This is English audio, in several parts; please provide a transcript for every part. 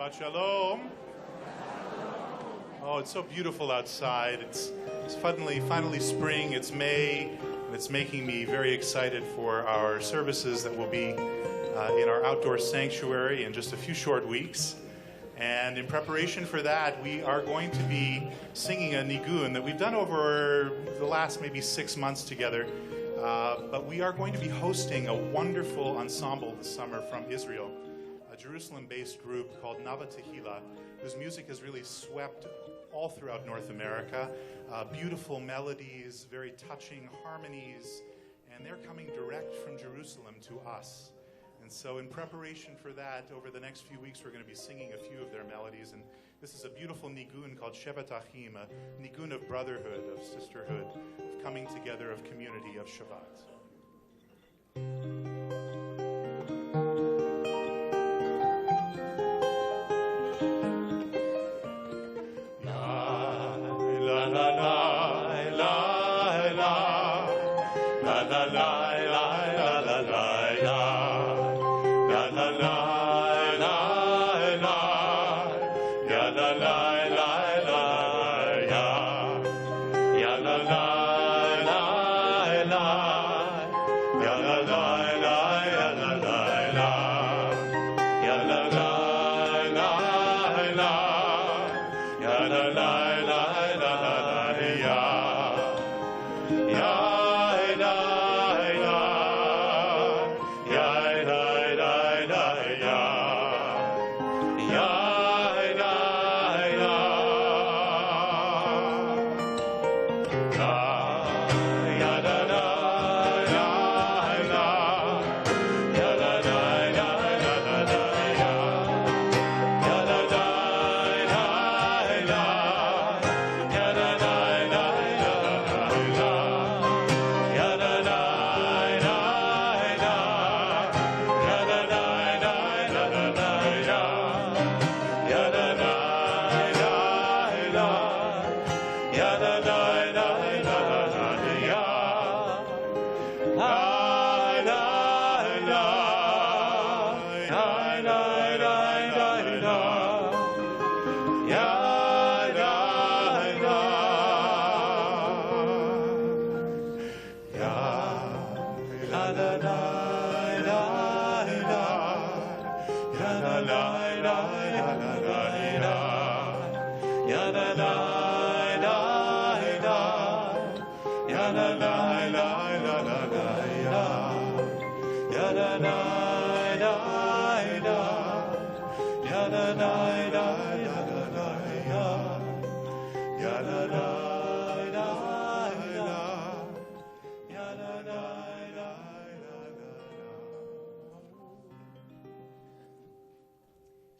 Shabbat Shalom. Oh, it's so beautiful outside. It's finally spring. It's May, and it's making me very excited for our services that will be in our outdoor sanctuary in just a few short weeks. And in preparation for that, we are going to be singing a nigun that we've done over the last maybe 6 months together. But we are going to be hosting a wonderful ensemble this summer from Israel, a Jerusalem-based group called Nava Tehillah, whose music has really swept all throughout North America. Beautiful melodies, very touching harmonies, and they're coming direct from Jerusalem to us. And so in preparation for that, over the next few weeks, we're going to be singing a few of their melodies. And this is a beautiful nigun called Shevet Achim, a nigun of brotherhood, of sisterhood, of coming together, of community, of Shabbat.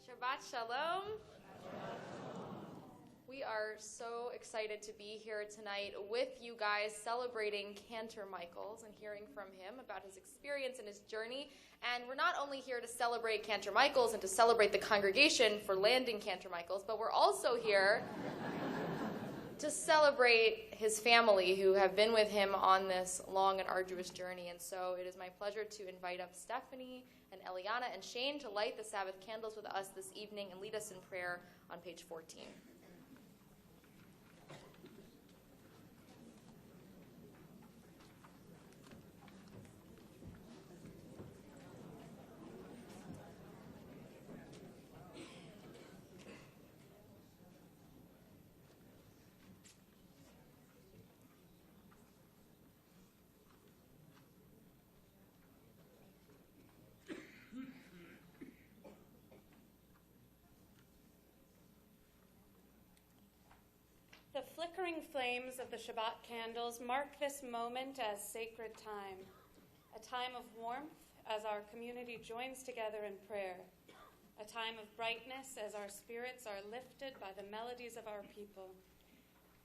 Shabbat Shalom. We are so excited to be here tonight with you guys celebrating Cantor Michaels and hearing from him about his experience and his journey. And we're not only here to celebrate Cantor Michaels and to celebrate the congregation for landing Cantor Michaels, but we're also here to celebrate his family who have been with him on this long and arduous journey. And so it is my pleasure to invite up Stephanie and Eliana and Shane to light the Sabbath candles with us this evening and lead us in prayer on page 14. The flickering flames of the Shabbat candles mark this moment as sacred time, a time of warmth as our community joins together in prayer, a time of brightness as our spirits are lifted by the melodies of our people,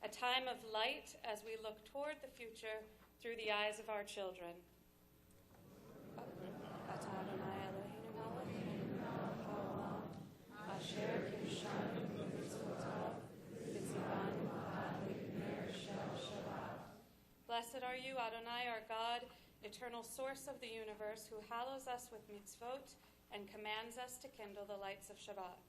a time of light as we look toward the future through the eyes of our children. Blessed are you, Adonai, our God, eternal source of the universe, who hallows us with mitzvot and commands us to kindle the lights of Shabbat.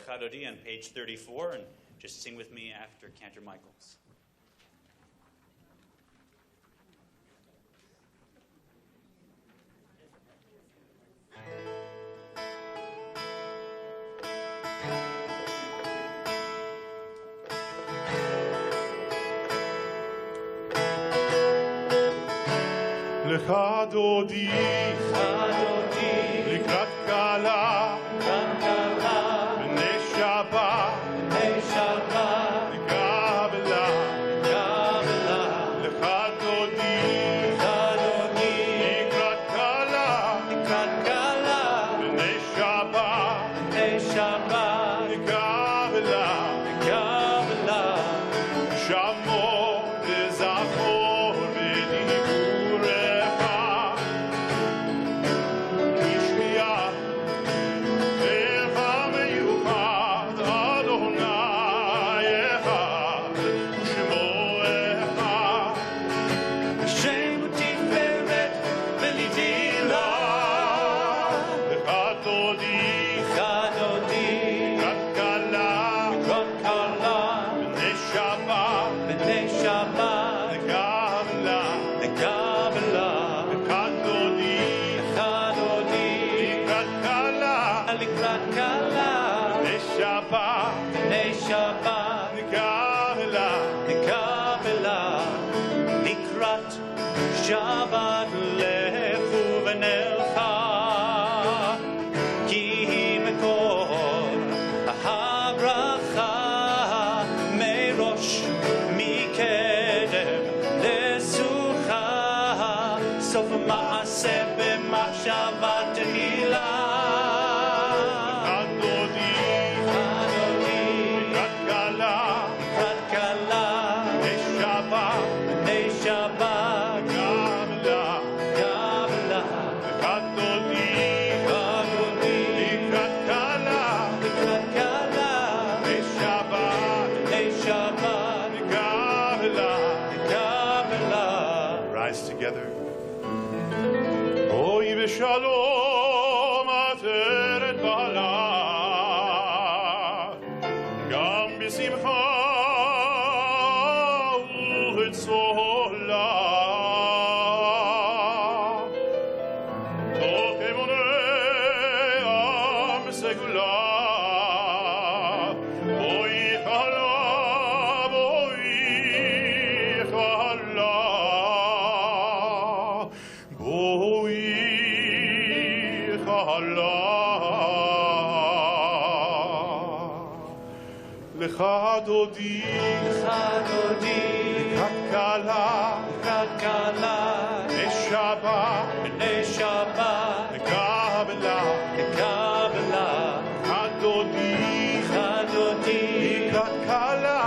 Lechadodi on page 34, and just sing with me after Cantor Michaels. Lecha dodi, likrat kala, b'nei Shabbat, lekabela. Lecha dodi, likrat kala, b'nei Shabbat, lekabela. Shamo v'zachor v'diburecha, Ishmiah v'cha meyuchad Adonai echad Shemo echad Shem u'tiferet v'lidila. Lecha dodi likrat kala b'nei Shabbat lekabela. Lecha dodi likrat kala b'nei Shabbat lekabela. Likrat Shabbat lechu v'nelcha, ki mekor habracha, merosh mikedem lesucha, sof ma'aseh b'machshava tehila. Lecha dodi likrat kala b'nei Shabbat lekabela. Lecha dodi likrat kala b'nei Shabbat lekabela. Rise together. Oy b'shalom ateret bala, gam b'simcha u'etzola. Toch emunei am segula, oy chala, boi chala. Lecha dodi likrat kala b'nei Shabbat lekabela. Lecha dodi likrat kala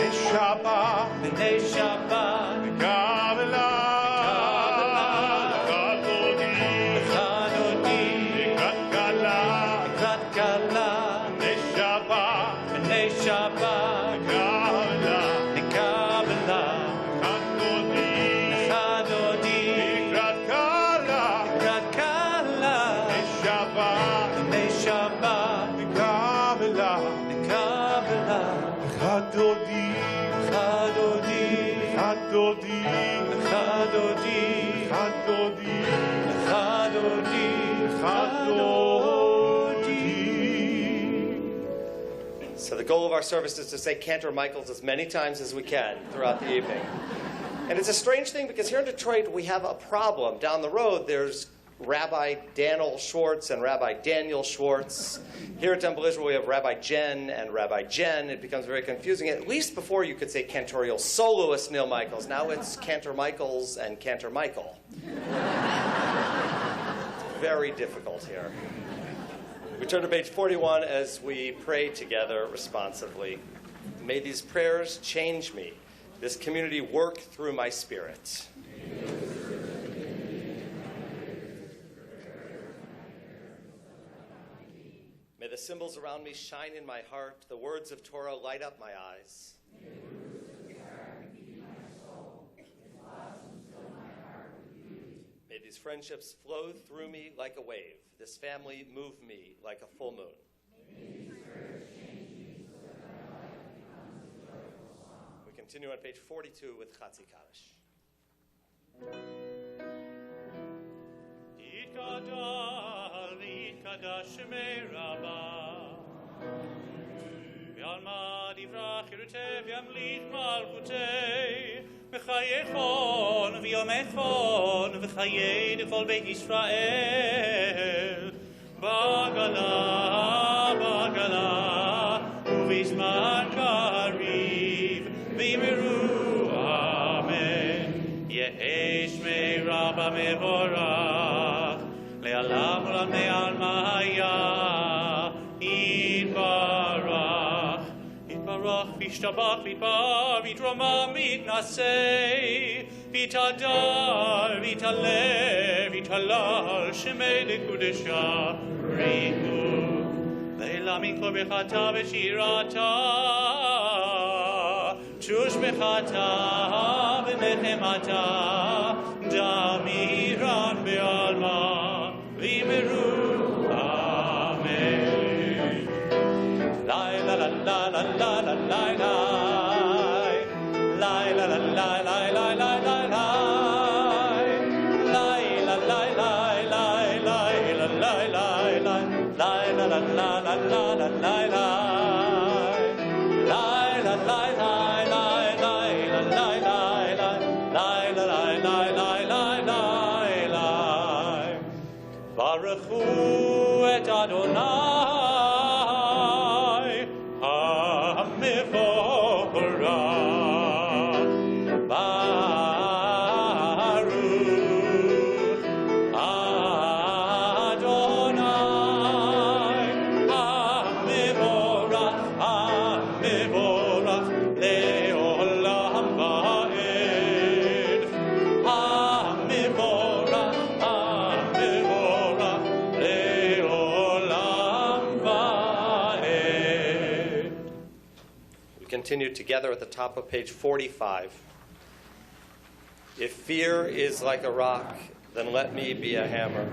b'nei Shabbat lekabela. Lecha dodi likrat kala b'nei Shabbat lekabela. Lecha dodi likrat kala b'nei Shabbat lekabela. Lecha dodi So the goal of our service is to say Cantor Michaels as many times as we can throughout the evening. And it's a strange thing because here in Detroit we have a problem. Down the road there's Rabbi Daniel Schwartz and Rabbi Daniel Schwartz. Here at Temple Israel we have Rabbi Jen and Rabbi Jen. It becomes very confusing. At least before you could say cantorial soloist Neil Michaels. Now it's Cantor Michaels and Cantor Michael. Very difficult here. We turn to page 41 as we pray together responsively. May these prayers change me, this community work through my spirit. May the symbols around me shine in my heart, the words of Torah light up my eyes. May these friendships flow through me like a wave, this family move me like a full moon. continue on page 42 with Chatzi Kaddish. יתגדל ויתקדש שמי רבה ועלמא דברה חירותי וימליך מלכותי בחיי חון ויומי חון וחיי לכל בית ישראל בגלה ובזמן קריב ויאמרו אמן יהי שמי רבה מבורך לעולם עולם מעלמא היה יתברך יתברך וישתבח ויתפאר ויתרומם ויתנשא ויתהדר ויתהלל ויתהלל שמי לקודשה בריחו לעילא מכל ברכתה ושירתה תושבחתה ונחמתה דמירן בעלמא ויאמרו אמן. לילה לה לה לה לה לה לילה לילה לה לה לה לה לה לה לילה לילה לילה לילה לילה לה לה לה לה לילה ברכו את אדוני המבורך ברוך אדוני המבורך לעולם ועד המבורך Continue together at the top of page 45. If fear is like a rock, then let me be a hammer.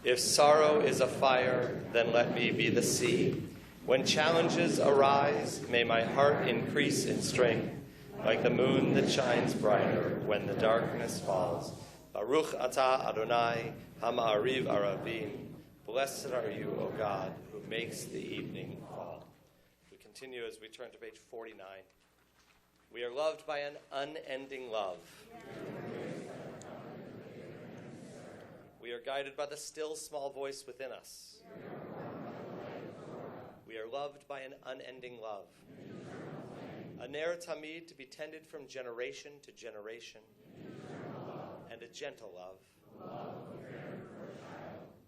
If sorrow is a fire, then let me be the sea. When challenges arise, may my heart increase in strength, like the moon that shines brighter when the darkness falls. Baruch atah Adonai, ha'ma'ariv aravim. Blessed are you, O God, who makes the evening fall. Continue as we turn to page 49. We are loved by an unending love. We are guided by the still small voice within us. We are loved by an unending love. A ner tamid to be tended from generation to generation. And a gentle love.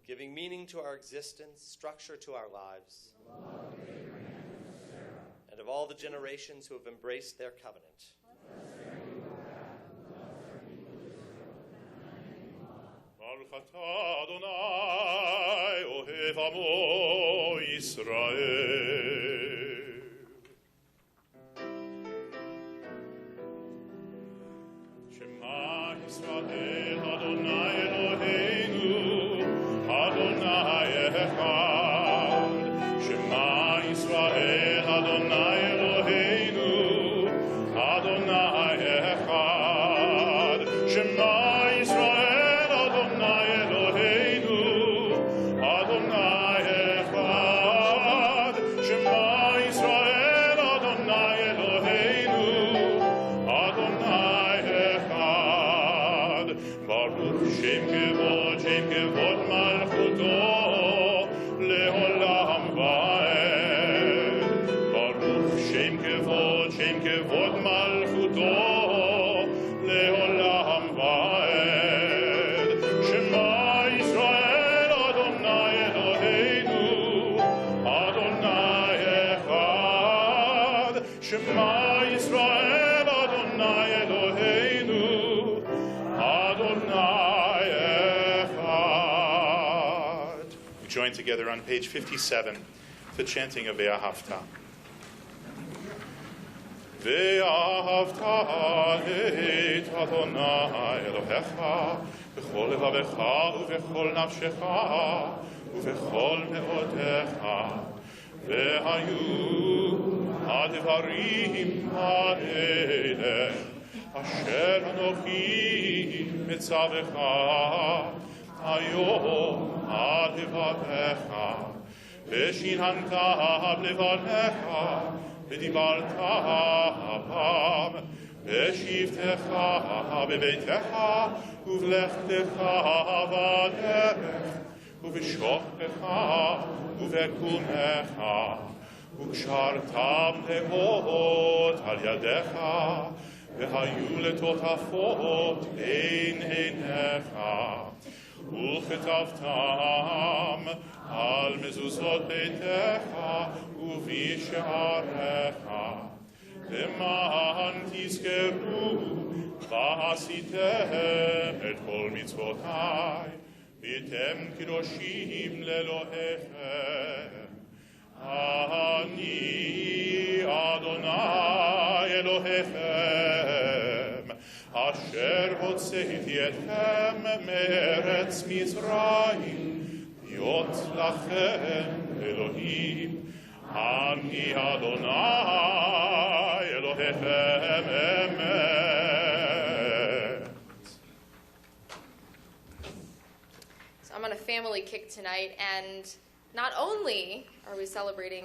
Giving meaning to our existence, structure to our lives. And of all the generations who have embraced their covenant. Baruch atah Adonai, ohev amo Yisrael. Shema Yisrael, Adonai Eloheinu, Adonai echad. Shema Yisrael, Adonai Eloheinu, Adonai echad. Shema Yisrael, Adonai Eloheinu, Adonai echad. Shema Yisrael, Adonai Eloheinu, Adonai echad. Baruch Shem Kevod Malchuto, Leolam Vaed. Baruch Shem Kevod Malchuto, Leolam Vaed. Shema Yisrael, Adonai Eloheinu, Adonai echad. Shema Yisrael, Adonai Eloheinu, Adonai echad. We join together on page 57, the chanting of Ve'ahavta. ואהבת את אדוני אלוהיך בכל לבבך ובכל נפשך ובכל מאודיך והיו עד הדברים האלה אשר אנוכי מצווך היום על לבבך ושיננת בלבנך ודיברת בם בשבתך בביתך ובלכתך בדרך ובשוכבך ובקומך וקשרתם לאות על ידיך והיו לטוטפות בין עיניך וכתבתם על מזוזות ביתך ובשעריך למען תזכרו ועשיתם את כל מצוותיי והייתם קדושים לאלוהיכם אני אדוני אלוהיכם אשר הוצאתי אתכם מארץ מצרים להיות לכם אלוהים אני אדוני אלוהיכם אמת. So I'm on a family kick tonight, and not only are we celebrating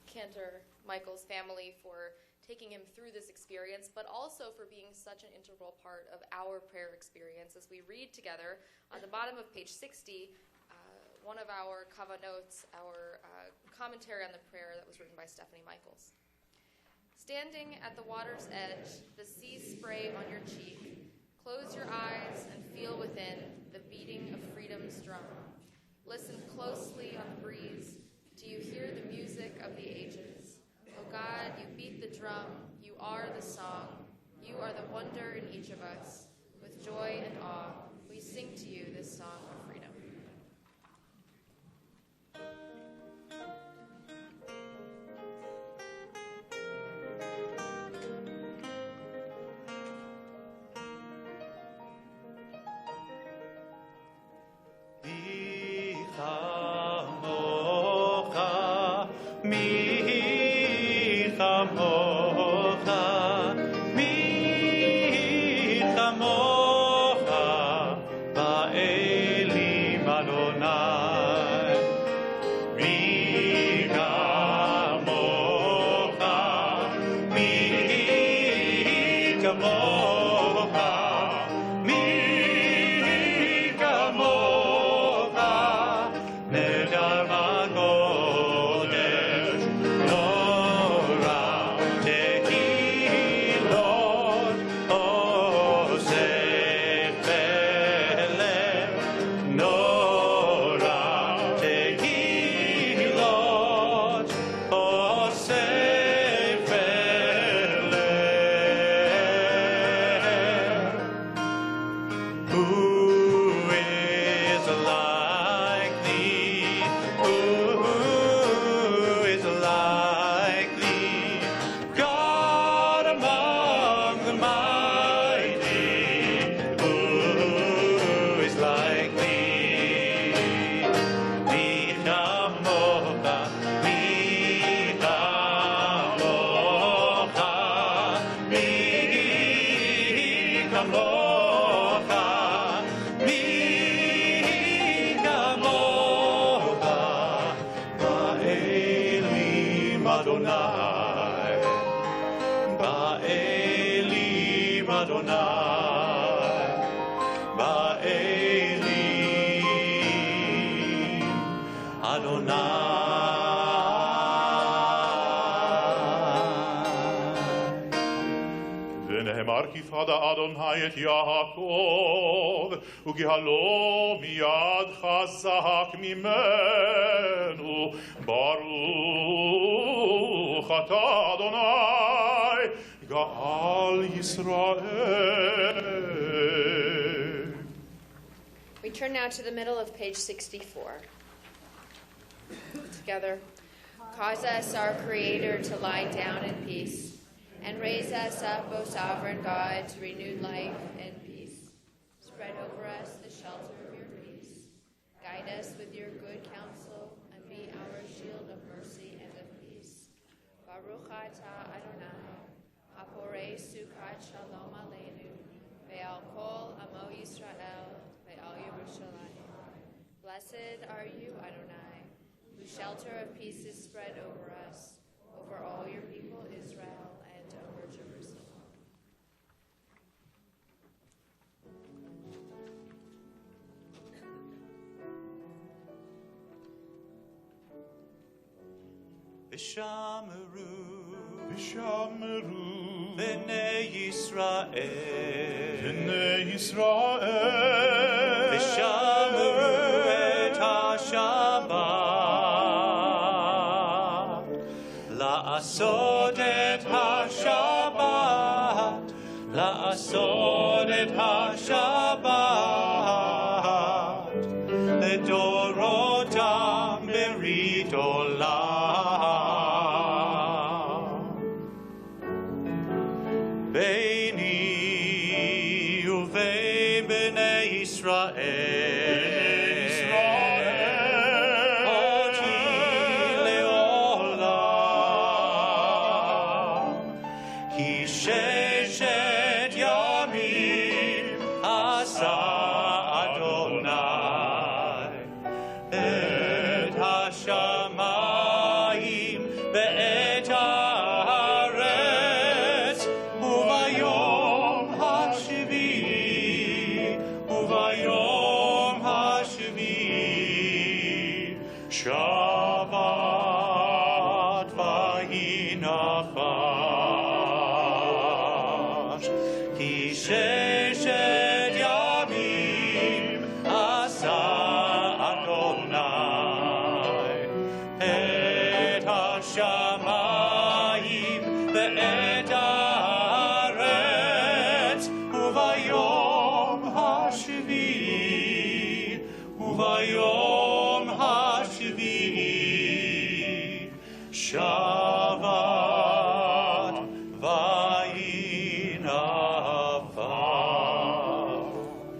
Cantor Michael's family for taking him through this experience, but also for being such an integral part of our prayer experience as we read together on the bottom of page 60, one of our Kava notes, our commentary on the prayer that was written by Stephanie Michaels. Standing at the water's edge, the sea spray on your cheek, close your eyes and feel within the beating of freedom's drum. Listen closely on the breeze. Do you hear the music of the ages? Oh God, you beat the drum. You are the song. You are the wonder in each of us. With joy and awe, we sing to you this song of freedom. Fada Adonai et Yaakov, ugihalo miyad chazak mimenu, Baruch ata Adonai, Gaal Yisrael. We turn now to the middle of page 64. Together, cause us, our Creator, to lie down in peace, and raise us up, O sovereign God, to renewed life and peace. Spread over us the shelter of your peace. Guide us with your good counsel, and be our shield of mercy and of peace. Baruch atah Adonai, haporei sukat shalom aleinu, ve'al kol amo Yisrael, ve'al Yerushalayim. Blessed are you, Adonai, whose shelter of peace is spread over us, over all your people Israel, and over Jerusalem. V'shameru B'nei Yisrael V'shameru et ha-Shabbat La'asod et ha-Shabbat La'asod et ha-Shabbat Ledorotam berit olam Beini uvein b'nei Yisrael Oti leolam Ki sheshet yamim asa Adonai Et hashamayim ve'et haaretz Uvayom hashvi Shabbat vayinachash Ki sheshet yamim asa Adonai Et hashamayim ve'et haaretz Uvayom hashvi Shabbat vayinachash.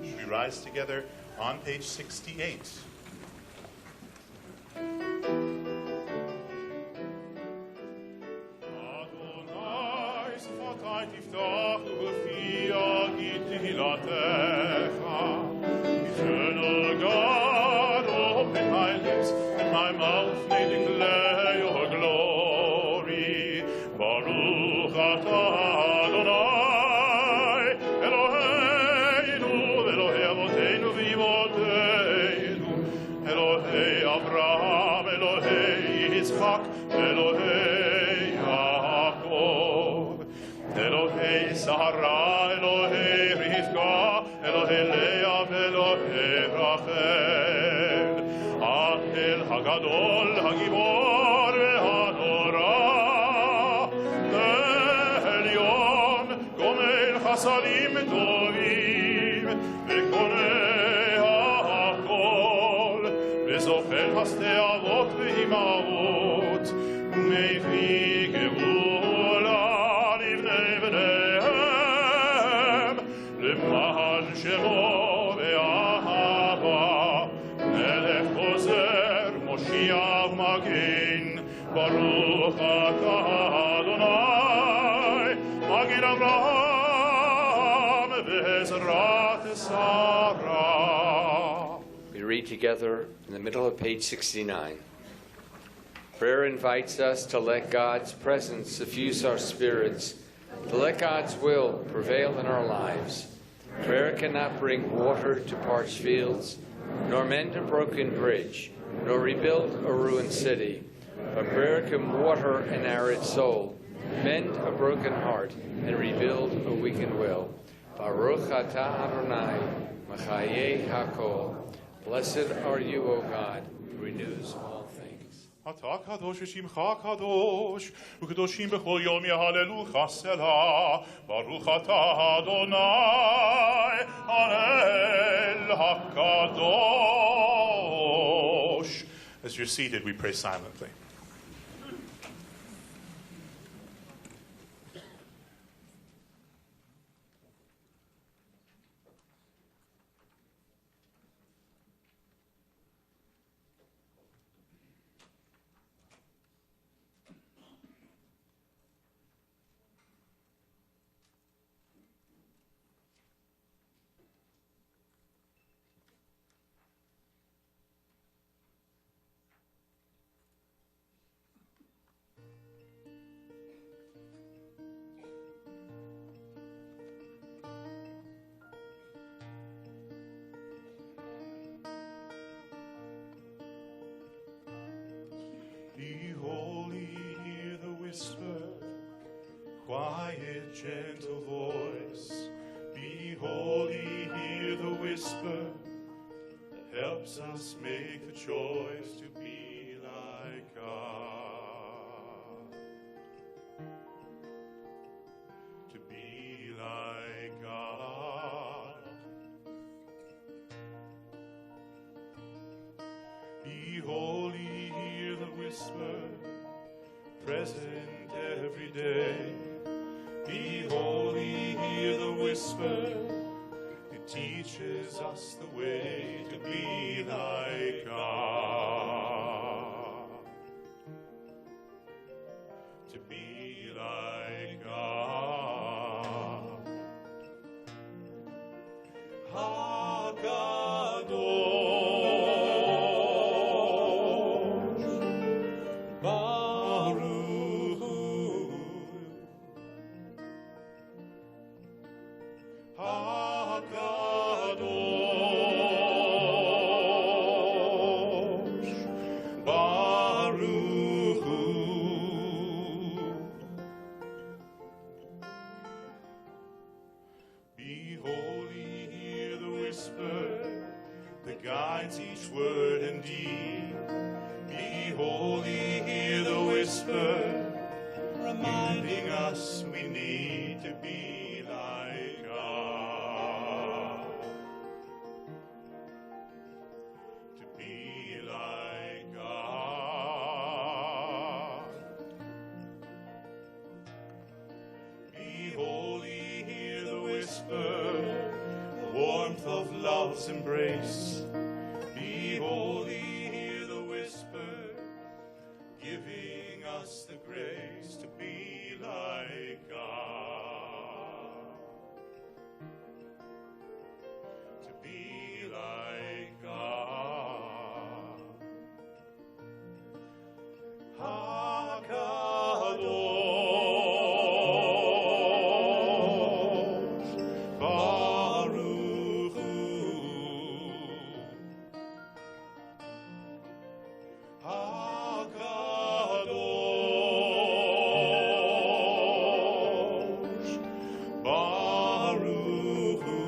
We rise together on page 68. Adonai, sfatai tiftach u'b'fia tehillattecha. Eternal God, open my lips, and my mouth may declare your glory. Baruch atah Adonai, Eloheinu, Elohei Avoteinu v'Ivoteinu, Elohei Avraham, Elohei Yitzchak, Elohei Yaakov, Elohei Sarah, Elohei Rivka, Elohei Leah, Elohei Rachel, Achel Hagadol, Hagibor, Ve'hanora, Elyon, Gomel Chasadim Tovim, Ve'konei HaKol, Ve'zochel Hasdei Avot Ve'imavot, U'mevri Geula Livnei Bneihem, Le'man Shemo Ve'ahava, Melech Ozer, Moshiach Magin, Baruch atah Adonai, Magin Avraham, Ve'ezrat Sarah. We read together in the middle of page 69. Prayer invites us to let God's presence suffuse our spirits, to let God's will prevail in our lives. Prayer cannot bring water to parched fields, nor mend a broken bridge, nor rebuild a ruined city. But prayer can water an arid soul, mend a broken heart, and rebuild a weakened will. Baruch atah Adonai, Machayeh HaKol. Blessed are you, O God, who renews all things. אתה קדוש ושמך קדוש, וקדושים בכל יום יהללוך סלה, ברוך אתה אדוני, הלל הקדוש. As you're seated, we pray silently. quiet, gentle voice. Be holy, hear the whisper that helps us make the choice to be like God. To be like God. Be holy, hear the whisper, present every day. Be holy, hear the whisper, it teaches us the way to be like God. To be like God. Hakadosh Baruch Hu. Hakadosh Baruch Hu. Be holy, hear the whisper that guides each word and deed. Be holy, hear the whisper, reminding us we need to be like God. To be like God. Be holy, hear the whisper, the warmth of love's embrace. Be holy, hear the whisper, giving us the grace to be like God. To be like God. Hakadosh Baruch Hu. Hakadosh Baruch Hu.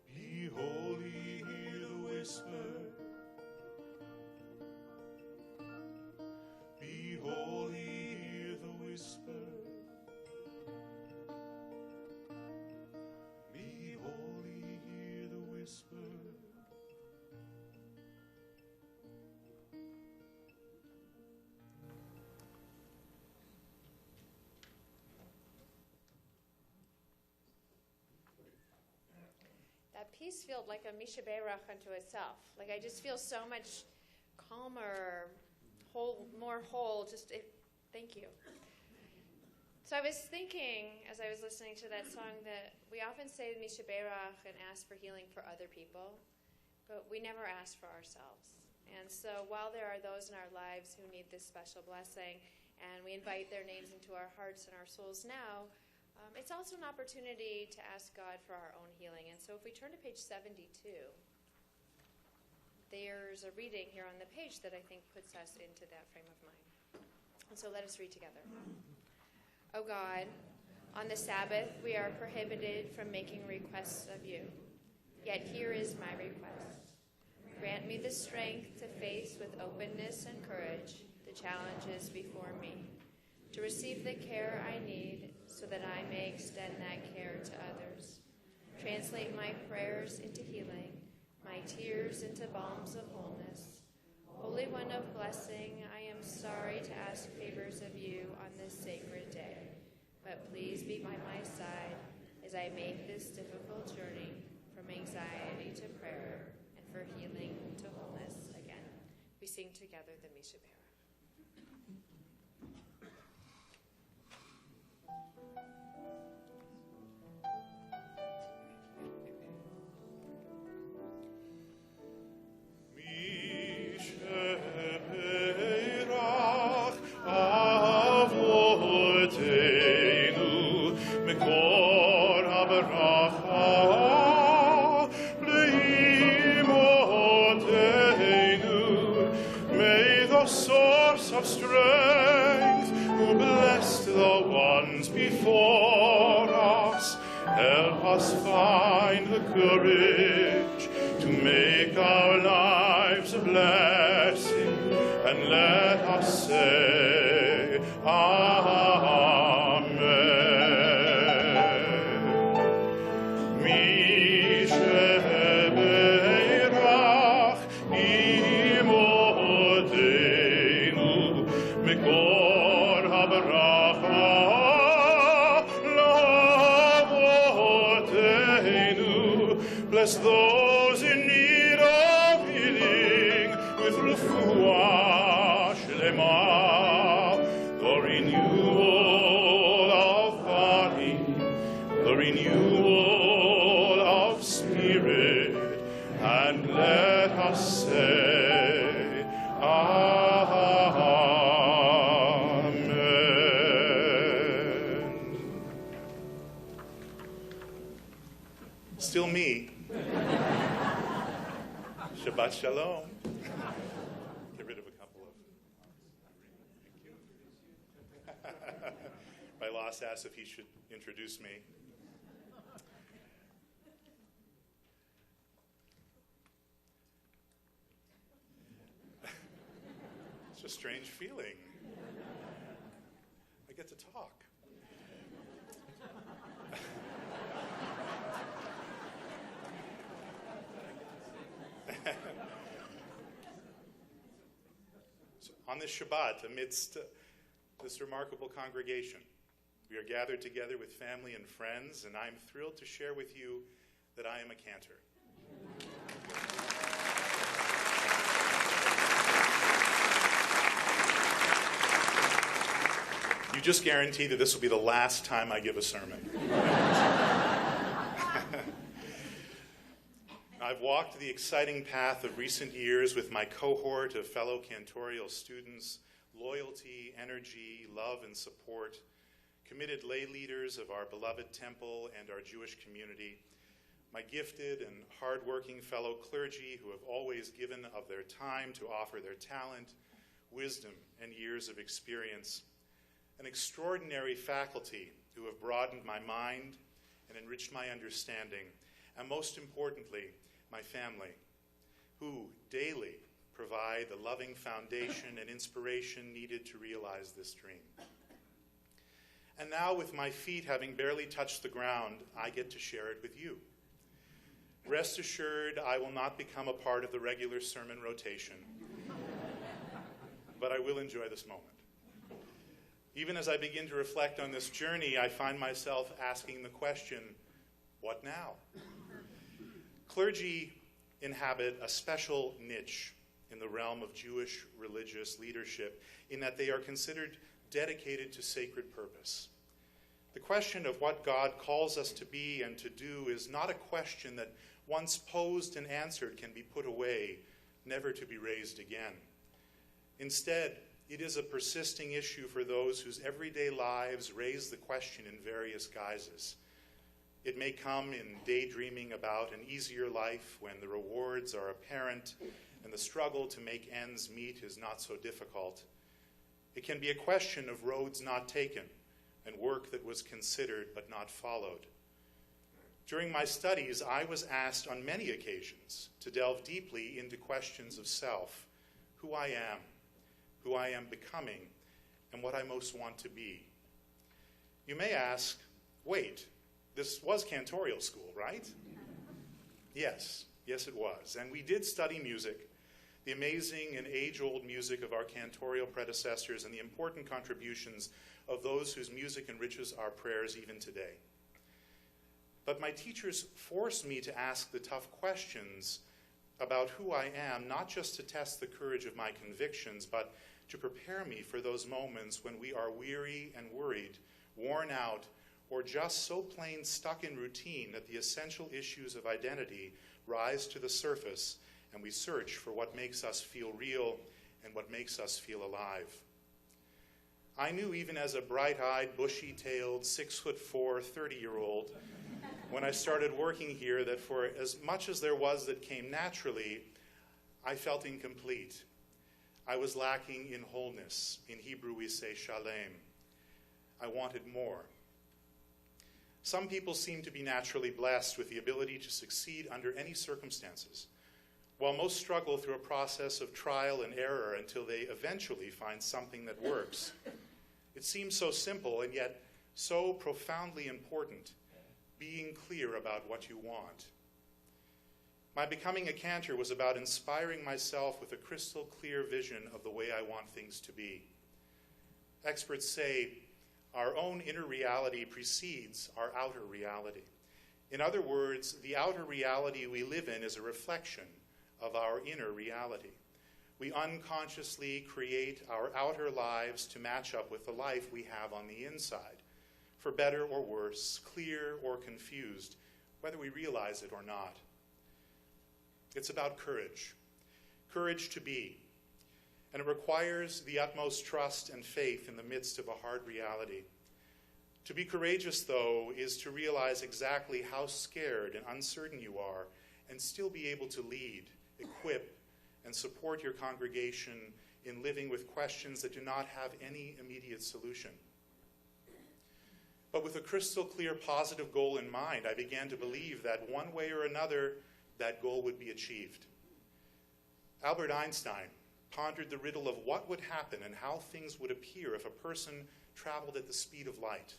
Be holy, hear the whisper. Be holy, hear the whisper. Be holy, hear the whisper. That piece felt like a mishaberach unto itself. Like I just feel so much calmer, more whole. Thank you. So I was thinking, as I was listening to that song, that we often say mishaberach and ask for healing for other people, but we never ask for ourselves. And so while there are those in our lives who need this special blessing, and we invite their names into our hearts and our souls now, it's also an opportunity to ask God for our own healing. And so if we turn to page 72, there's a reading here on the page that I think puts us into that frame of mind. And so let us read together. O God, on the Sabbath we are prohibited from making requests of you. Yet here is my request. Grant me the strength to face with openness and courage the challenges before me, to receive the care I need so that I may extend that care to others. Translate my prayers into healing, my tears into balms of wholeness. Holy One of blessing, I am sorry to ask favors of you on this sacred day, but please be by my side as I make this difficult journey from anxiety to prayer and for healing to wholeness again. We sing together the Mishabera. May the our source of strength, who blessed the ones before us. Help us find the courage to make our lives a blessing, and let us say, Amen. Mi sheberach imodenu mekor habracha lavotenu. Bless those in need of healing with refuah shlema, the renewal of body, the renewal of spirit, and let us say, Amen. Still me. Shabbat Shalom. Get rid of a couple of. My boss asked if he should introduce me. It's a strange feeling. I get to talk. So on this Shabbat, amidst this remarkable congregation, we are gathered together with family and friends, and I'm thrilled to share with you that I am a cantor. You just guarantee that this will be the last time I give a sermon. I've walked the exciting path of recent years with my cohort of fellow cantorial students, loyalty, energy, love, and support, committed lay leaders of our beloved temple and our Jewish community, my gifted and hardworking fellow clergy who have always given of their time to offer their talent, wisdom, and years of experience, an extraordinary faculty who have broadened my mind and enriched my understanding, and most importantly, my family, who daily provide the loving foundation and inspiration needed to realize this dream. And now, with my feet having barely touched the ground, I get to share it with you. Rest assured, I will not become a part of the regular sermon rotation, but I will enjoy this moment. Even as I begin to reflect on this journey, I find myself asking the question, what now? Clergy inhabit a special niche in the realm of Jewish religious leadership in that they are considered dedicated to sacred purpose. The question of what God calls us to be and to do is not a question that once posed and answered can be put away, never to be raised again. Instead, it is a persisting issue for those whose everyday lives raise the question in various guises. It may come in daydreaming about an easier life when the rewards are apparent and the struggle to make ends meet is not so difficult. It can be a question of roads not taken and work that was considered but not followed. During my studies, I was asked on many occasions to delve deeply into questions of self, who I am becoming, and what I most want to be. You may ask, wait, this was cantorial school, right? Yes, it was. And we did study music, the amazing and age-old music of our cantorial predecessors and the important contributions of those whose music enriches our prayers even today. But my teachers forced me to ask the tough questions about who I am, not just to test the courage of my convictions, but to prepare me for those moments when we are weary and worried, worn out, or just so plain stuck in routine that the essential issues of identity rise to the surface and we search for what makes us feel real and what makes us feel alive. I knew even as a bright-eyed, bushy-tailed, 6'4", 30-year-old, when I started working here, that for as much as there was that came naturally, I felt incomplete. I was lacking in wholeness. In Hebrew we say shalem. I wanted more. Some people seem to be naturally blessed with the ability to succeed under any circumstances, while most struggle through a process of trial and error until they eventually find something that works. It seems so simple and yet so profoundly important, being clear about what you want. My becoming a cantor was about inspiring myself with a crystal clear vision of the way I want things to be. Experts say our own inner reality precedes our outer reality. In other words, the outer reality we live in is a reflection of our inner reality. We unconsciously create our outer lives to match up with the life we have on the inside, for better or worse, clear or confused, whether we realize it or not. It's about courage, courage to be, and it requires the utmost trust and faith in the midst of a hard reality. To be courageous, though, is to realize exactly how scared and uncertain you are and still be able to lead, equip, and support your congregation in living with questions that do not have any immediate solution. But with a crystal clear positive goal in mind, I began to believe that one way or another, that goal would be achieved. Albert Einstein pondered the riddle of what would happen and how things would appear if a person traveled at the speed of light.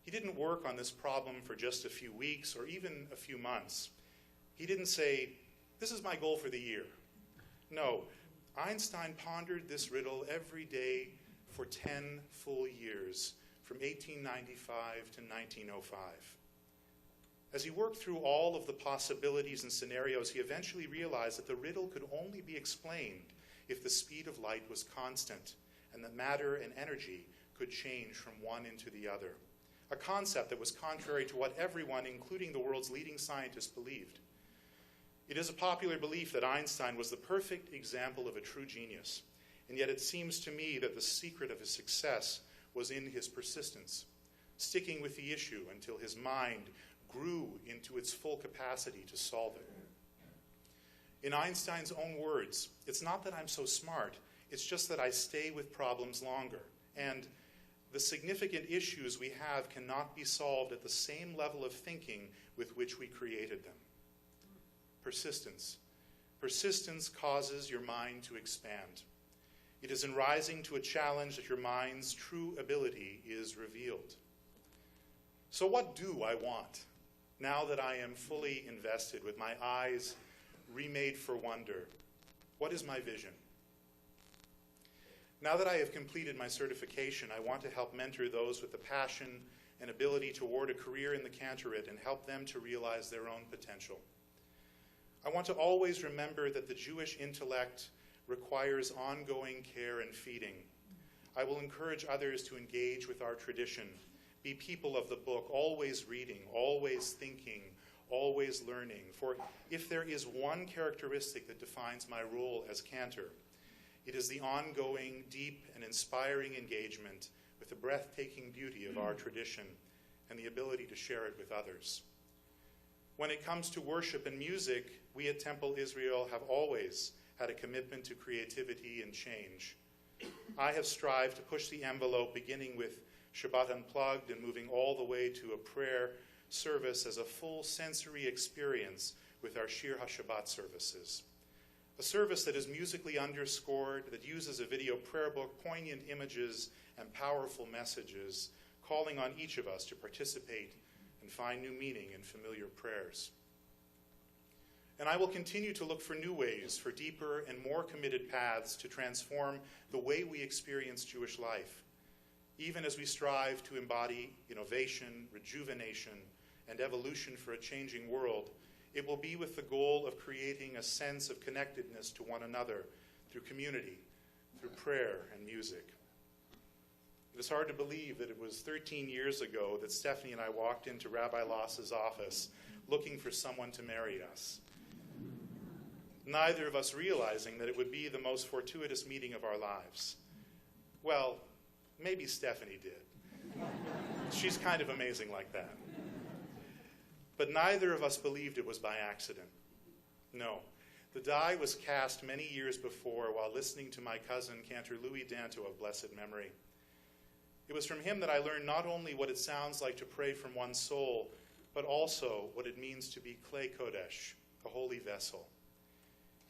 He didn't work on this problem for just a few weeks or even a few months. He didn't say, "This is my goal for the year." No, Einstein pondered this riddle every day for 10 full years, from 1895 to 1905. As he worked through all of the possibilities and scenarios, he eventually realized that the riddle could only be explained if the speed of light was constant and that matter and energy could change from one into the other, a concept that was contrary to what everyone, including the world's leading scientists, believed. It is a popular belief that Einstein was the perfect example of a true genius, and yet it seems to me that the secret of his success was in his persistence, sticking with the issue until his mind grew into its full capacity to solve it. In Einstein's own words, "It's not that I'm so smart, it's just that I stay with problems longer, and the significant issues we have cannot be solved at the same level of thinking with which we created them." Persistence. Persistence causes your mind to expand. It is in rising to a challenge that your mind's true ability is revealed. So what do I want now that I am fully invested with my eyes remade for wonder? What is my vision? Now that I have completed my certification, I want to help mentor those with the passion and ability toward a career in the cantorate and help them to realize their own potential. I want to always remember that the Jewish intellect requires ongoing care and feeding. I will encourage others to engage with our tradition, be people of the book, always reading, always thinking, always learning. For if there is one characteristic that defines my role as cantor, it is the ongoing, deep, and inspiring engagement with the breathtaking beauty of our tradition and the ability to share it with others. When it comes to worship and music, we at Temple Israel have always had a commitment to creativity and change. I have strived to push the envelope, beginning with Shabbat Unplugged and moving all the way to a prayer service as a full sensory experience with our Shir HaShabbat services. A service that is musically underscored, that uses a video prayer book, poignant images, and powerful messages, calling on each of us to participate and find new meaning in familiar prayers. And I will continue to look for new ways, for deeper and more committed paths to transform the way we experience Jewish life, even as we strive to embody innovation, rejuvenation, and evolution for a changing world. It will be with the goal of creating a sense of connectedness to one another through community, through prayer and music. It is hard to believe that it was 13 years ago that Stephanie and I walked into Rabbi Loss's office looking for someone to marry us. Neither of us realizing that it would be the most fortuitous meeting of our lives. Well, maybe Stephanie did. She's kind of amazing like that. But neither of us believed it was by accident. No. The die was cast many years before while listening to my cousin, Cantor Louis Danto of blessed memory. It was from him that I learned not only what it sounds like to pray from one's soul, but also what it means to be Klei Kodesh, a holy vessel.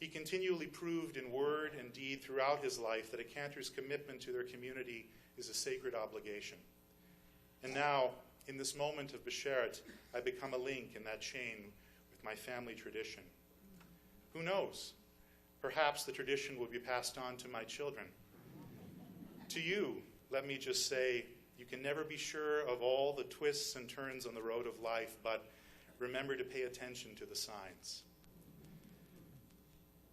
He continually proved in word and deed throughout his life that a cantor's commitment to their community is a sacred obligation. And now, in this moment of Besheret, I become a link in that chain with my family tradition. Who knows? Perhaps the tradition will be passed on to my children. To you, let me just say, you can never be sure of all the twists and turns on the road of life, but remember to pay attention to the signs.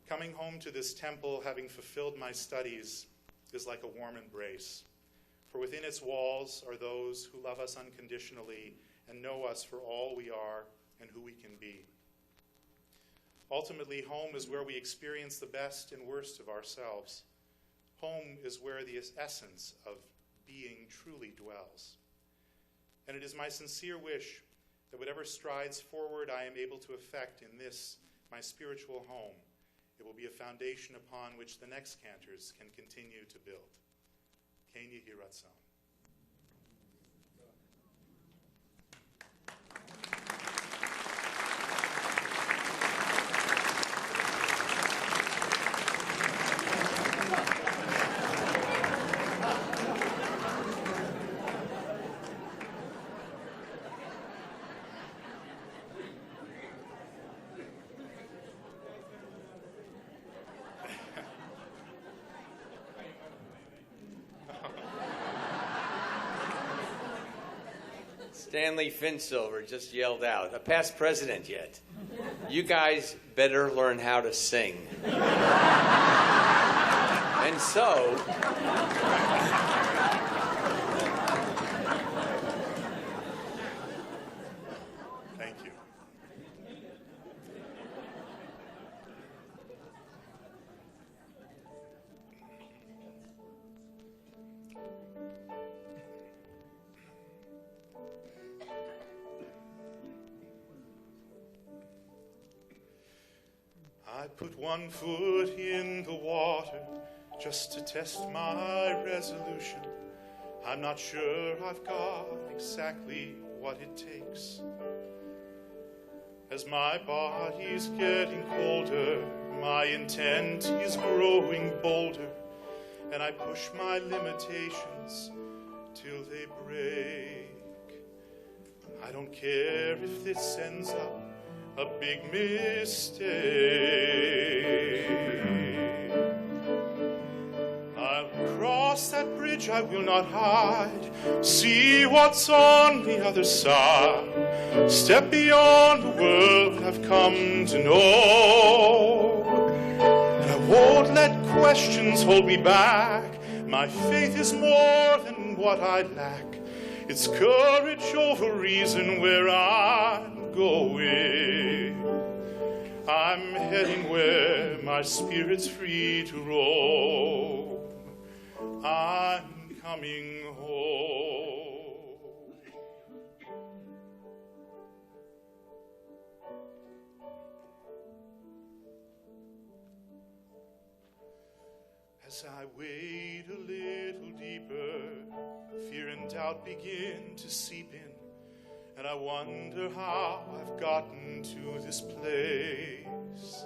Coming home to this temple, having fulfilled my studies, is like a warm embrace. For within its walls are those who love us unconditionally and know us for all we are and who we can be. Ultimately, home is where we experience the best and worst of ourselves. Home is where the essence of being truly dwells. And it is my sincere wish that whatever strides forward I am able to effect in this, my spiritual home, it will be a foundation upon which the next cantors can continue to build. Ken Yehi Ratzon. Stanley Finsilver just yelled out, a past president yet. You guys better learn how to sing. And so, thank you. I put one foot in the water just to test my resolution. I'm not sure I've got exactly what it takes. As my body's getting colder, my intent is growing bolder, and I push my limitations till they break. I don't care if this ends up a big mistake. I'll cross that bridge, I will not hide. See what's on the other side. Step beyond the world I've come to know. And I won't let questions hold me back. My faith is more than what I lack. It's courage over reason where I'm going. I'm heading where my spirit's free to roam. I'm coming home. As I wade a little deeper, fear and doubt begin to seep in. And I wonder how I've gotten to this place.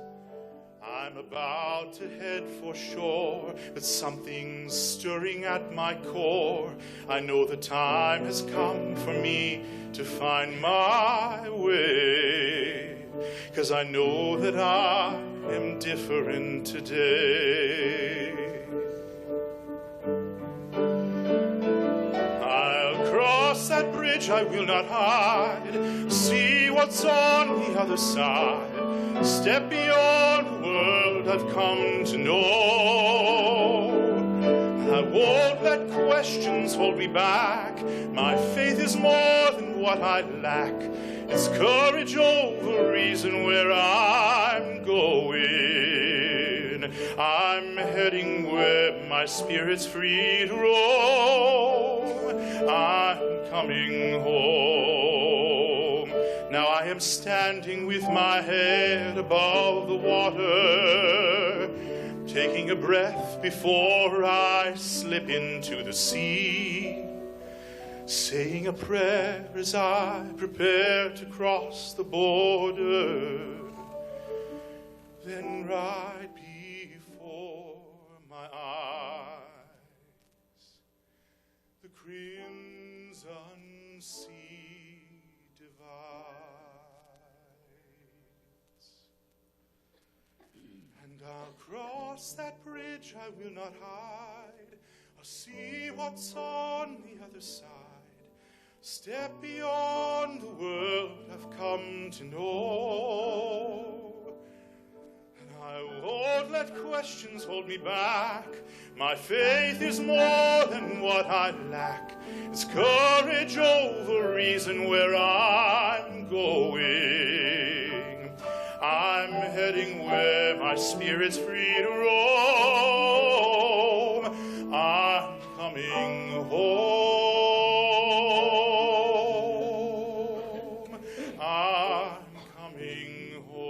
I'm about to head for shore, but something's stirring at my core. I know the time has come for me to find my way, 'cause I know that I am different today. Cross that bridge, I will not hide. See what's on the other side. Step beyond the world I've come to know. I won't let questions hold me back. My faith is more than what I lack. It's courage over reason where I'm going. I'm heading where my spirit's free to roam. I'm coming home. Now I am standing with my head above the water, taking a breath before I slip into the sea, saying a prayer as I prepare to cross the border. Then right before my eyes, the crimson sea divides. And I'll cross that bridge, I will not hide. I'll see what's on the other side. Step beyond the world I've come to know. I won't let questions hold me back. My faith is more than what I lack. It's courage over reason where I'm going. I'm heading where my spirit's free to roam. I'm coming home. I'm coming home.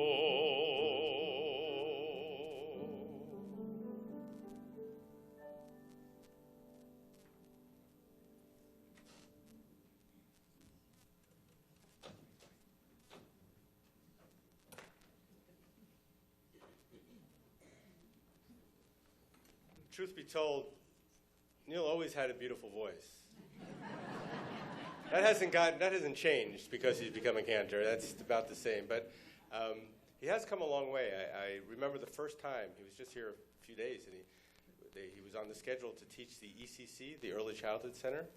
Truth be told, Neil always had a beautiful voice. That hasn't changed because he's become a cantor. That's about the same. But he has come a long way. I remember the first time he was just here a few days, and he was on the schedule to teach the ECC, the Early Childhood Center.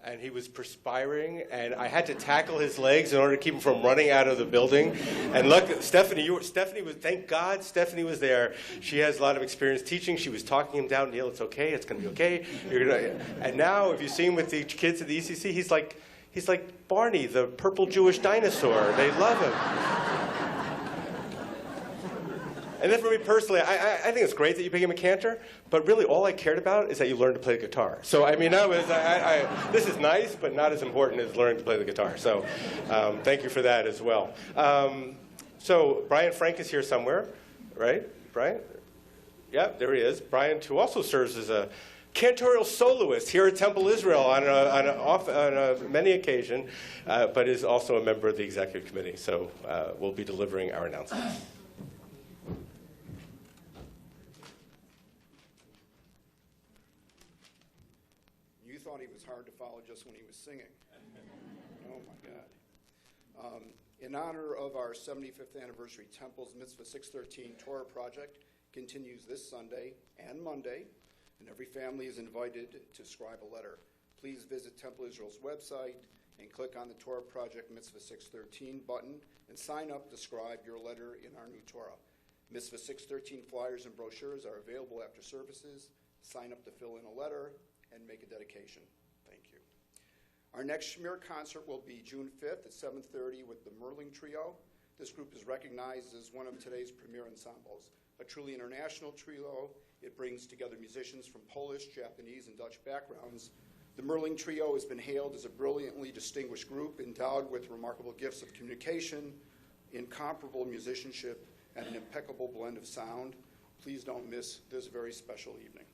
And he was perspiring, and I had to tackle his legs in order to keep him from running out of the building. And look, thank God Stephanie was there. She has a lot of experience teaching. She was talking him down. Neil, it's okay. It's going to be okay. And now, if you see him with the kids at the ECC, he's like Barney, the purple Jewish dinosaur. They love him. And then for me personally, I think it's great that you became a cantor, but really all I cared about is that you learned to play the guitar. So, I mean, this is nice, but not as important as learning to play the guitar. So thank you for that as well. So Brian Frank is here somewhere, right? Brian? Yeah, there he is. Brian, who also serves as a cantorial soloist here at Temple Israel on many occasions, but is also a member of the executive committee. So we'll be delivering our announcements. Thought he was hard to follow just when he was singing. Oh my God. In honor of our 75th anniversary, Temple's Mitzvah 613 Torah project continues this Sunday and Monday, and every family is invited to scribe a letter. Please visit Temple Israel's website and click on the Torah Project Mitzvah 613 button and sign up to scribe your letter in our new Torah. Mitzvah 613 flyers and brochures are available after services. Sign up to fill in a letter and make a dedication. Thank you. Our next Shmir concert will be June 5th at 7:30 with the Merling Trio. This group is recognized as one of today's premier ensembles. A truly international trio, it brings together musicians from Polish, Japanese, and Dutch backgrounds. The Merling Trio has been hailed as a brilliantly distinguished group endowed with remarkable gifts of communication, incomparable musicianship, and an impeccable blend of sound. Please don't miss this very special evening.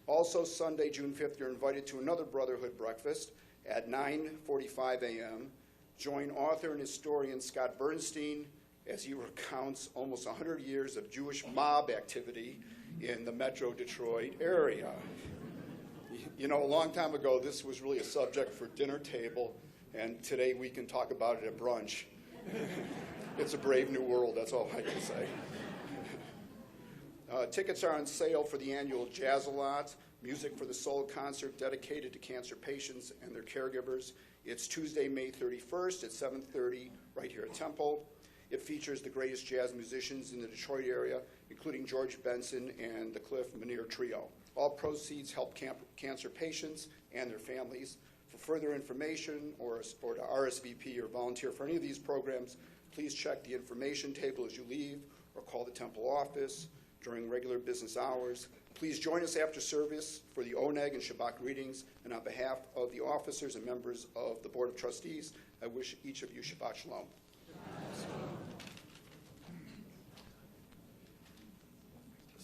Also, Sunday, June 5th, you're invited to another Brotherhood breakfast at 9:45 a.m. Join author and historian Scott Bernstein as he recounts almost 100 years of Jewish mob activity in the Metro Detroit area. You know, a long time ago, this was really a subject for dinner table, and today we can talk about it at brunch. It's a brave new world, that's all I can say. Tickets are on sale for the annual Jazz-a-lot, Music for the Soul concert dedicated to cancer patients and their caregivers. It's Tuesday, May 31st at 7:30 right here at Temple. It features the greatest jazz musicians in the Detroit area, including George Benson and the Cliff Manier Trio. All proceeds help cancer patients and their families. For further information or to RSVP or volunteer for any of these programs, please check the information table as you leave or call the Temple office during regular business hours. Please join us after service for the Oneg and Shabbat greetings. And on behalf of the officers and members of the Board of Trustees, I wish each of you Shabbat Shalom.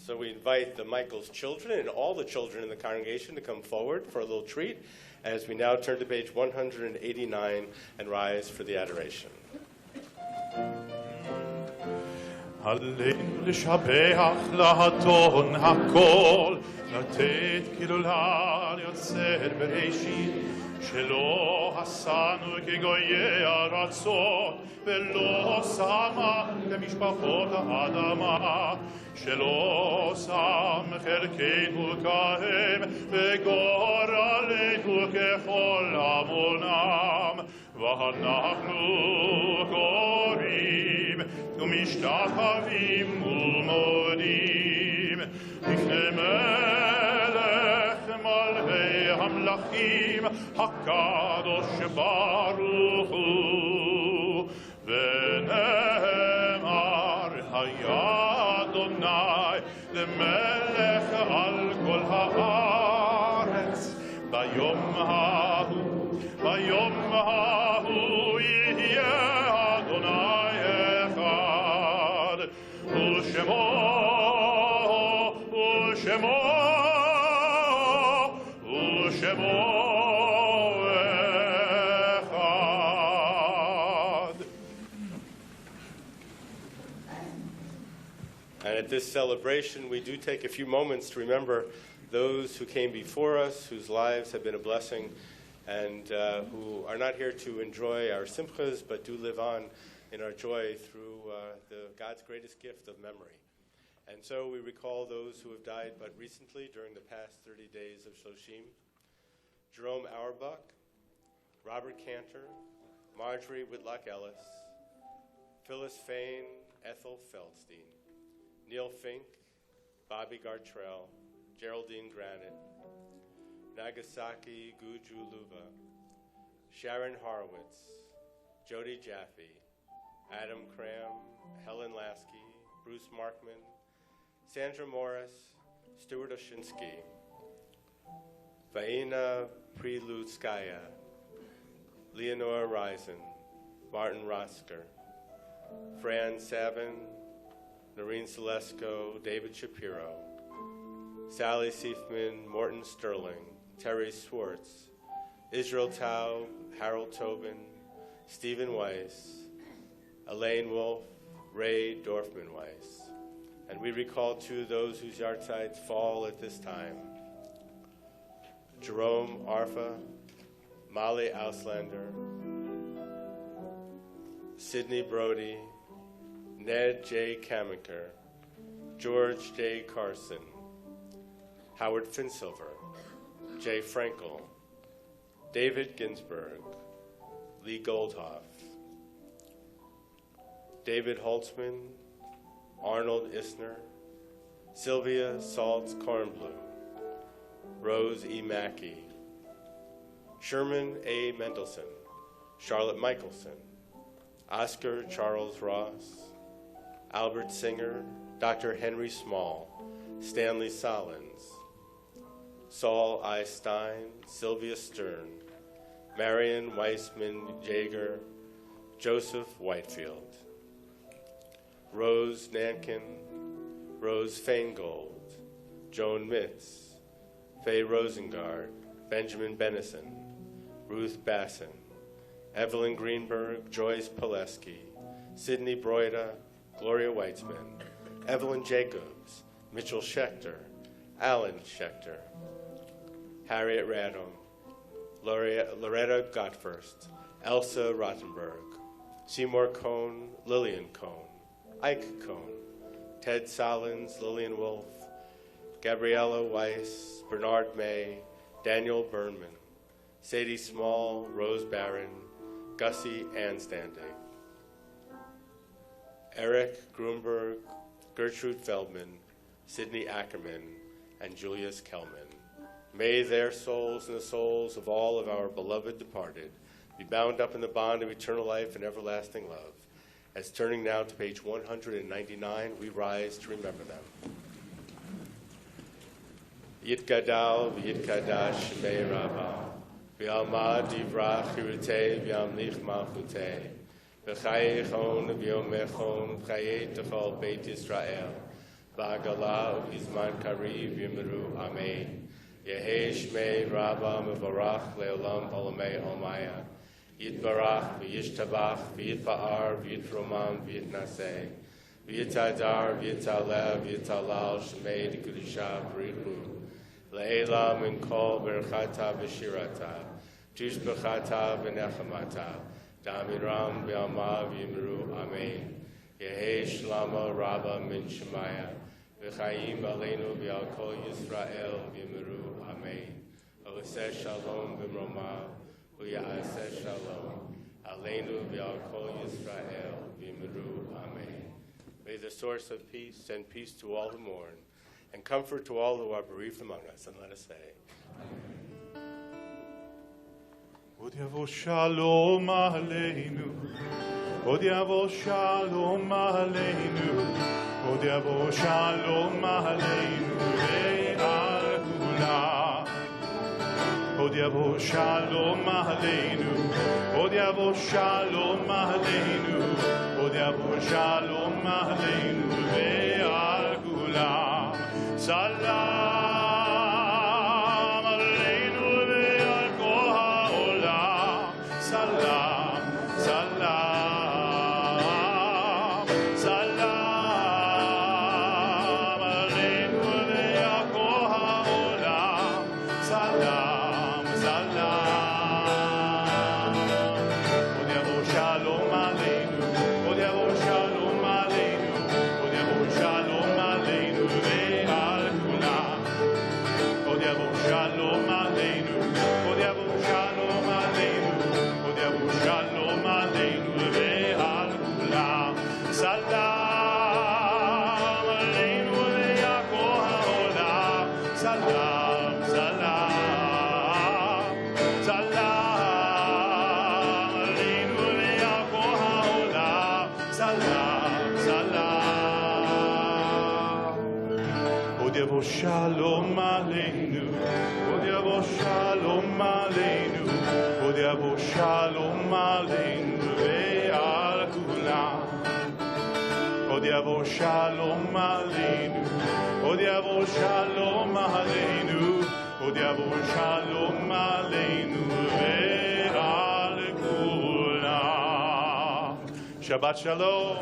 So we invite the Michaels children and all the children in the congregation to come forward for a little treat as we now turn to page 189 and rise for the adoration. עלינו לשבח לאדון הכל, לתת גדולה ליוצר בראשית, שלא עשנו כגויי ארצות, ולא שמה למשפחות האדמה, שלא שם חלקנו כהם, וגורלנו ככל עוונם, ואנחנו קוראים ומשתחווים ומודים לפני מלך מלכי המלכים הקדוש ברוך הוא, ונאמר היה אדוני למלך על כל הארץ, ביום ההוא יהיה אדוני אחד, ושמו אחד. And at this celebration, we do take a few moments to remember those who came before us, whose lives have been a blessing, and who are not here to enjoy our simchas, but do live on in our joy through God's greatest gift of memory. And so we recall those who have died but recently during the past 30 days of Shloshim: Jerome Auerbach, Robert Cantor, Marjorie Whitlock Ellis, Phyllis Fain, Ethel Feldstein, Neil Fink, Bobby Gartrell, Geraldine Granite, Nagasaki Guju Luba, Sharon Horowitz, Jody Jaffe, Adam Cram, Helen Lasky, Bruce Markman, Sandra Morris, Stuart Oshinsky, Vaina Prilutskaya, Leonora Risen, Martin Rosker, Fran Savin, Noreen Selesco, David Shapiro, Sally Seifman, Morton Sterling, Terry Swartz, Israel Tau, Harold Tobin, Stephen Weiss, Elaine Wolf, Ray Dorfman Weiss. And we recall too those whose yahrzeits fall at this time: Jerome Arfa, Molly Auslander, Sidney Brody, Ned J. Kamenker, George J. Carson, Howard Finsilver, Jay Frankel, David Ginsberg, Lee Goldhoff, David Holtzman, Arnold Isner, Sylvia Saltz Kornblue, Rose E. Mackey, Sherman A. Mendelson, Charlotte Michelson, Oscar Charles Ross, Albert Singer, Dr. Henry Small, Stanley Solins, Saul I. Stein, Sylvia Stern, Marion Weissman Jaeger, Joseph Whitefield, Rose Nankin, Rose Feingold, Joan Mitz, Faye Rosengard, Benjamin Bennison, Ruth Basson, Evelyn Greenberg, Joyce Pileski, Sidney Broida, Gloria Weitzman, Evelyn Jacobs, Mitchell Schechter, Alan Schechter, Harriet Radom, Loretta Gottfirst, Elsa Rottenberg, Seymour Cohn, Lillian Cohn, Ike Cohn, Ted Solins, Lillian Wolf, Gabriella Weiss, Bernard May, Daniel Burnman, Sadie Small, Rose Barron, Gussie Anstandig, Eric Grunberg, Gertrude Feldman, Sidney Ackerman, and Julius Kelman. May their souls and the souls of all of our beloved departed be bound up in the bond of eternal life and everlasting love. As turning now to page 199, we rise to remember them. Yitgadal v'yitkadash shmei Rabbah, v'yalmad divrach chirutei v'yamlich malchutei, v'chayei chon v'yomei chon v'chayei techol Beit Yisrael, Bagala Izman Kariv Yimru Amen. Yehi Shmei Rabba Mevarach Leolam Olamei Olmaya. Yitbarach v'yishtabach v'yitba'ar v'yitromam v'yitnaseh. V'yitadar v'yitalev v'yitalal shmei d'kedusha b'richu. Le'ela min kol berchata v'shirata. Tushbechata v'nechamata. Damiram v'yama v'yimru amen. Yehi shlama rabba min shemaya. V'chayim aleinu v'al kol Yisrael v'yimru amen. Oleseh shalom v'mromah. Uyaseh shalom. Aleinu v'al kol Yisrael v'yimru amen. May the source of peace send peace to all who mourn, and comfort to all who are bereaved among us. And let us say, Od yavo shalom aleinu. Od yavo shalom aleinu. Od yavo shalom aleinu ve'al kulam. Od yavo shalom aleinu. Od yavo shalom aleinu. Od yavo shalom aleinu ve'al kulam. Salam. Shalom aleinu, od yavo shalom aleinu, od yavo shalom aleinu ve'al kulam. Od yavo shalom aleinu, od yavo shalom aleinu, od yavo shalom aleinu ve'al kulam. Shabbat shalom.